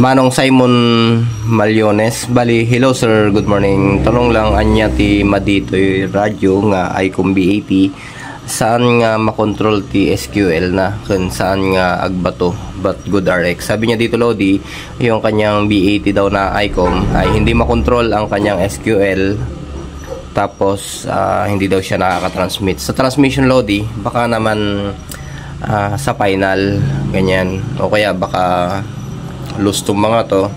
Manong Simon Malyones. Bali, hello sir, good morning. Tanong lang anya ti maditoy radyo nga ICOM B80. Saan nga makontrol ti SQL na? Kung saan nga agbato but good RX. Sabi niya dito Lodi, yung kanyang B80 daw na ICOM ay hindi makontrol ang kanyang SQL. Tapos hindi daw siya nakaka-transmit. Sa transmission Lodi, baka naman sa final, ganyan. O kaya baka loose tong mga to,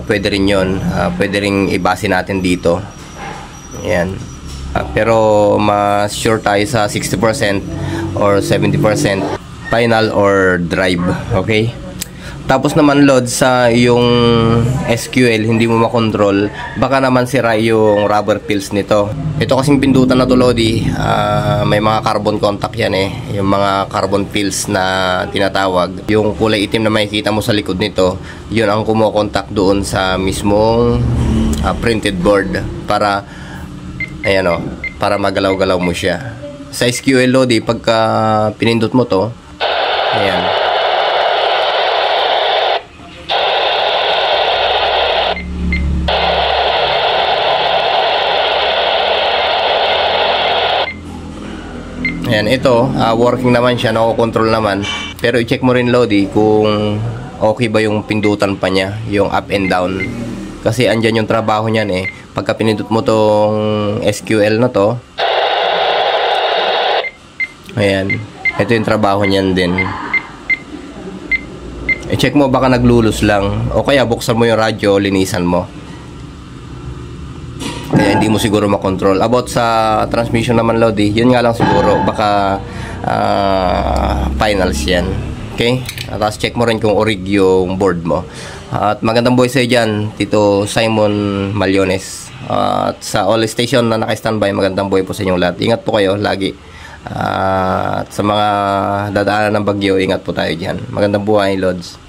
pwede rin yun, pwede rin ibase natin dito. Ayan. Pero mas sure tayo sa 60% or 70% final or drive. Okay? Tapos naman load sa yung SQL hindi mo makontrol, baka naman sira yung rubber pills nito. Ito kasing pindutan na to Lodi, may mga carbon contact yan yung mga carbon pills na tinatawag. Yung kulay itim na makikita mo sa likod nito, yun ang kumokontak doon sa mismong printed board para ayan para magalaw-galaw mo siya. Sa SQL Lodi, pagka pinindot mo to, ayan, ayan, ito, working naman siya, nako-control naman. Pero i-check mo rin Lodi kung okay ba yung pindutan pa niya, yung up and down. Kasi andyan yung trabaho niyan Pagka pinindot mo tong SQL na to, ayan, ito yung trabaho niyan din. I-check mo baka naglulus lang. O kaya buksan mo yung radyo, linisan mo. Kaya hindi mo siguro makontrol. About sa transmission naman Lodi, yun nga lang siguro, baka finals yan. Okay? Tapos check mo rin kung orig yung board mo. At magandang buhay sa'yo dyan, Tito Simon Malyones. At sa all station na naka-standby, magandang buhay po sa inyong lahat. Ingat po kayo lagi. At sa mga dadaanan ng bagyo, ingat po tayo dyan. Magandang buhay, Lods.